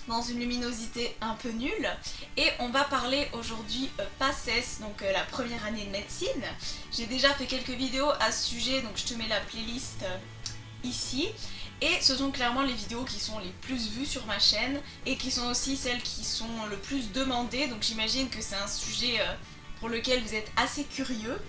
dans une luminosité un peu nulle. Et on va parler aujourd'hui PACES, donc la première année de médecine. J'ai déjà fait quelques vidéos à ce sujet, donc je te mets la playlist ici. Et ce sont clairement les vidéos qui sont les plus vues sur ma chaîne et qui sont aussi celles qui sont le plus demandées, donc j'imagine que c'est un sujet pour lequel vous êtes assez curieux.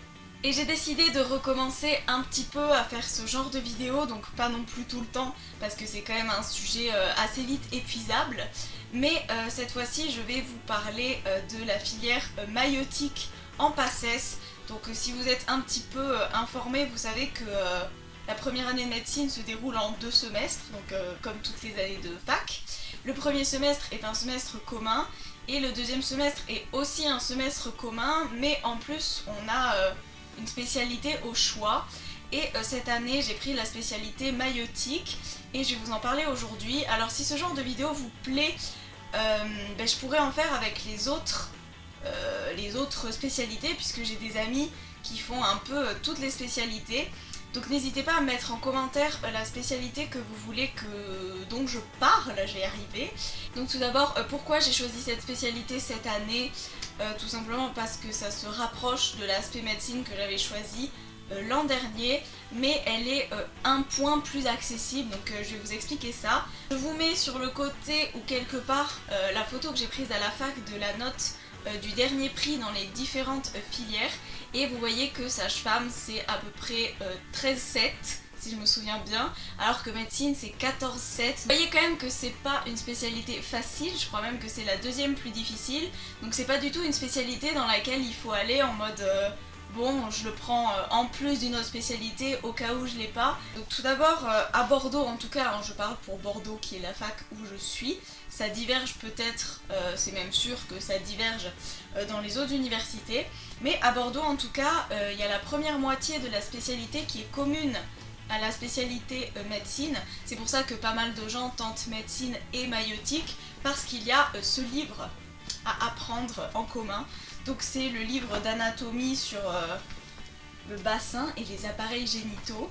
Et j'ai décidé de recommencer un petit peu à faire ce genre de vidéos, donc pas non plus tout le temps parce que c'est quand même un sujet assez vite épuisable. Mais cette fois-ci je vais vous parler de la filière maïeutique en PACES. Donc si vous êtes un petit peu informé, vous savez que la première année de médecine se déroule en 2 semestres, donc comme toutes les années de fac. Le premier semestre est un semestre commun et le deuxième semestre est aussi un semestre commun, mais en plus on a une spécialité au choix. Et cette année j'ai pris la spécialité maïeutique et je vais vous en parler aujourd'hui. Alors si ce genre de vidéo vous plaît, je pourrais en faire avec les autres spécialités, puisque j'ai des amis qui font un peu toutes les spécialités. Donc n'hésitez pas à mettre en commentaire la spécialité que vous voulez dont je parle, je vais y arriver. Donc tout d'abord, pourquoi j'ai choisi cette spécialité cette année? Tout simplement parce que ça se rapproche de l'aspect médecine que j'avais choisi l'an dernier, mais elle est un point plus accessible, donc je vais vous expliquer ça. Je vous mets sur le côté ou quelque part la photo que j'ai prise à la fac de la note du dernier prix dans les différentes filières, et vous voyez que sage-femme c'est à peu près 13,7 si je me souviens bien, alors que médecine c'est 14,7. Vous voyez quand même que c'est pas une spécialité facile, je crois même que c'est la deuxième plus difficile, donc c'est pas du tout une spécialité dans laquelle il faut aller en mode bon, je le prends en plus d'une autre spécialité au cas où je l'ai pas. Donc tout d'abord, à Bordeaux en tout cas, hein, je parle pour Bordeaux qui est la fac où je suis, ça diverge peut-être, c'est même sûr que ça diverge dans les autres universités, mais à Bordeaux en tout cas, il y a la première moitié de la spécialité qui est commune à la spécialité médecine. C'est pour ça que pas mal de gens tentent médecine et maïeutique, parce qu'il y a ce livre à apprendre en commun. Donc c'est le livre d'anatomie sur le bassin et les appareils génitaux,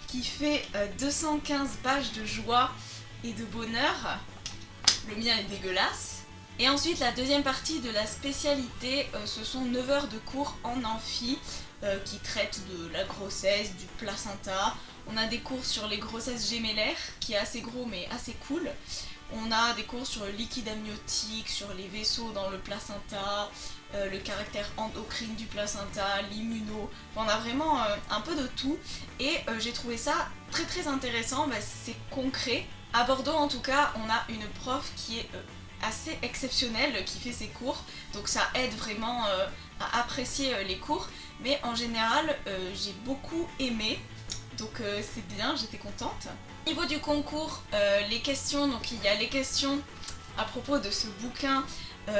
qui fait 215 pages de joie et de bonheur. Le mien est dégueulasse. Et ensuite la deuxième partie de la spécialité, ce sont 9 heures de cours en amphi qui traitent de la grossesse, du placenta. On a des cours sur les grossesses gémellaires, qui est assez gros mais assez cool. On a des cours sur le liquide amniotique, sur les vaisseaux dans le placenta, le caractère endocrine du placenta, l'immuno. Enfin, on a vraiment un peu de tout et j'ai trouvé ça très très intéressant, c'est concret. À Bordeaux en tout cas, on a une prof qui est assez exceptionnelle qui fait ses cours, donc ça aide vraiment à apprécier les cours, mais en général j'ai beaucoup aimé. Donc c'est bien, j'étais contente. Au niveau du concours, les questions, donc il y a les questions à propos de ce bouquin,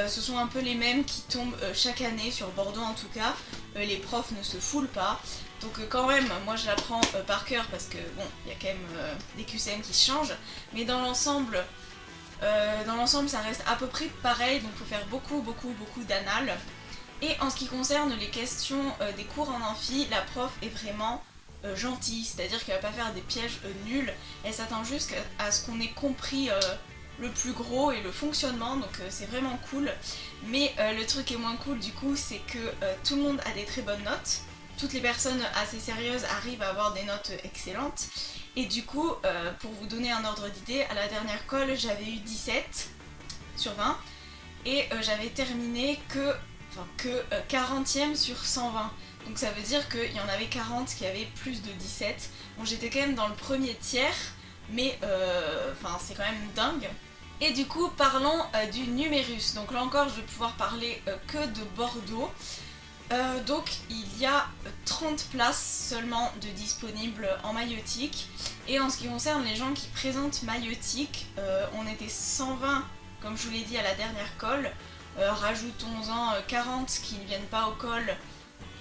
ce sont un peu les mêmes qui tombent chaque année sur Bordeaux en tout cas. Les profs ne se foulent pas, donc quand même, moi je l'apprends par cœur parce que bon, il y a quand même des QCM qui changent, mais dans l'ensemble ça reste à peu près pareil, donc il faut faire beaucoup d'annales. Et en ce qui concerne les questions des cours en amphi, la prof est vraiment gentille, c'est-à-dire qu'elle va pas faire des pièges nuls, elle s'attend juste à ce qu'on ait compris le plus gros et le fonctionnement, donc c'est vraiment cool. Mais le truc qui est moins cool du coup, c'est que tout le monde a des très bonnes notes, toutes les personnes assez sérieuses arrivent à avoir des notes excellentes, et du coup, pour vous donner un ordre d'idée, à la dernière colle j'avais eu 17 sur 20, et j'avais terminé que 40e sur 120. Donc ça veut dire qu'il y en avait 40 qui avaient plus de 17. Bon, j'étais quand même dans le premier tiers, mais c'est quand même dingue. Et du coup, parlons du numérus. Donc là encore, je vais pouvoir parler que de Bordeaux. Donc il y a 30 places seulement de disponibles en maïeutique. Et en ce qui concerne les gens qui présentent maïeutique, on était 120, comme je vous l'ai dit, à la dernière colle. Rajoutons-en 40 qui ne viennent pas au col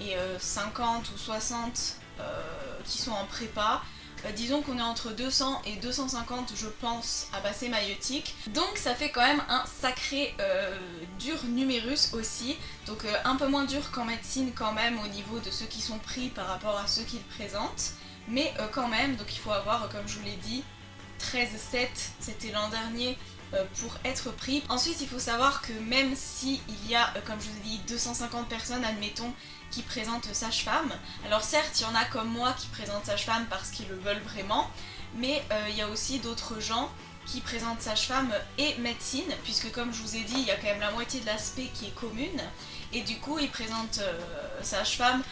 et 50 ou 60 qui sont en prépa. Disons qu'on est entre 200 et 250 je pense à passer maïeutique, donc ça fait quand même un sacré dur numérus aussi, donc un peu moins dur qu'en médecine quand même au niveau de ceux qui sont pris par rapport à ceux qui le présentent, mais quand même, donc il faut avoir, comme je vous l'ai dit, 13,7 c'était l'an dernier pour être pris. Ensuite il faut savoir que même si il y a, comme je vous ai dit, 250 personnes admettons qui présentent sage-femme, alors certes il y en a comme moi qui présentent sage-femme parce qu'ils le veulent vraiment, mais il y a aussi d'autres gens qui présentent sage-femme et médecine, puisque comme je vous ai dit, il y a quand même la moitié de l'aspect qui est commune, et du coup ils présentent sage-femme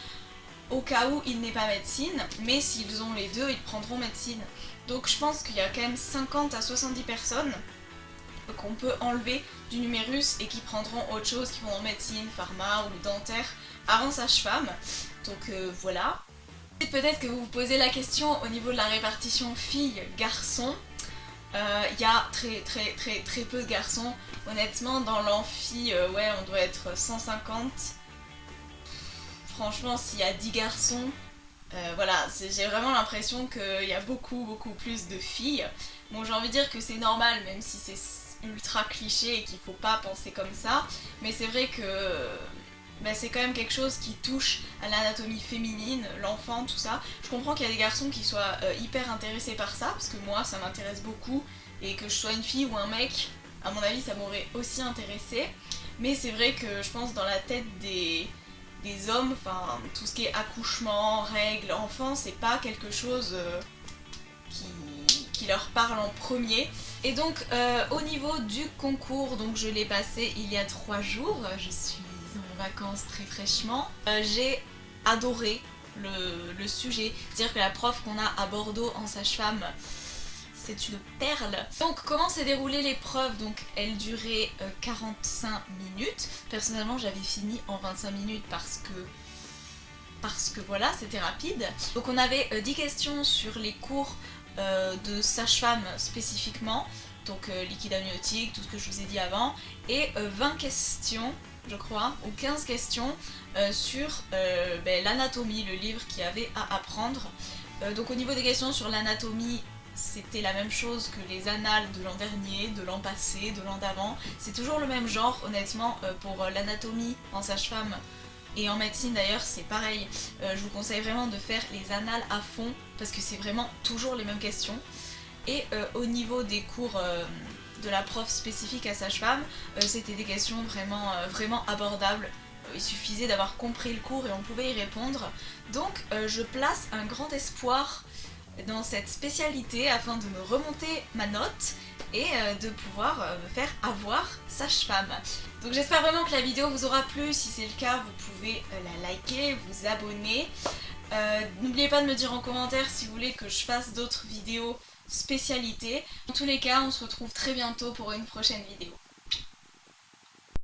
au cas où il n'est pas médecine, mais s'ils ont les deux, ils prendront médecine. Donc je pense qu'il y a quand même 50 à 70 personnes qu'on peut enlever du numérus et qui prendront autre chose, qui vont en médecine, pharma ou dentaire avant sage-femme. Donc voilà. Et peut-être que vous vous posez la question au niveau de la répartition filles-garçons. Il y a très peu de garçons. Honnêtement, dans l'amphi, ouais, on doit être 150. Franchement, s'il y a 10 garçons, voilà, j'ai vraiment l'impression qu'il y a beaucoup plus de filles. Bon, j'ai envie de dire que c'est normal, même si c'est ultra cliché et qu'il faut pas penser comme ça. Mais c'est vrai que c'est quand même quelque chose qui touche à l'anatomie féminine, l'enfant, tout ça. Je comprends qu'il y a des garçons qui soient hyper intéressés par ça, parce que moi ça m'intéresse beaucoup, et que je sois une fille ou un mec, à mon avis ça m'aurait aussi intéressé. Mais c'est vrai que je pense dans la tête des hommes, enfin tout ce qui est accouchement, règles, enfants, c'est pas quelque chose qui leur parle en premier. Et donc au niveau du concours, donc je l'ai passé il y a 3 jours, je suis en vacances très fraîchement. J'ai adoré le sujet, c'est-à-dire que la prof qu'on a à Bordeaux en sage-femme, c'est une perle. Donc comment s'est déroulée l'épreuve? Donc elle durait 45 minutes. Personnellement j'avais fini en 25 minutes parce que voilà, c'était rapide. Donc on avait 10 questions sur les cours de sage-femme spécifiquement, donc liquide amniotique, tout ce que je vous ai dit avant, et 20 questions, je crois, ou 15 questions sur l'anatomie, le livre qu'il y avait à apprendre. Donc au niveau des questions sur l'anatomie, c'était la même chose que les annales de l'an dernier, de l'an passé, de l'an d'avant. C'est toujours le même genre, honnêtement, pour l'anatomie en sage-femme. Et en médecine d'ailleurs c'est pareil, je vous conseille vraiment de faire les annales à fond parce que c'est vraiment toujours les mêmes questions. Et au niveau des cours de la prof spécifique à sage-femme, c'était des questions vraiment abordables. Il suffisait d'avoir compris le cours et on pouvait y répondre. Donc je place un grand espoir dans cette spécialité afin de me remonter ma note et de pouvoir me faire avoir sage-femme. Donc j'espère vraiment que la vidéo vous aura plu. Si c'est le cas, vous pouvez la liker, vous abonner. N'oubliez pas de me dire en commentaire si vous voulez que je fasse d'autres vidéos spécialités. En tous les cas, on se retrouve très bientôt pour une prochaine vidéo.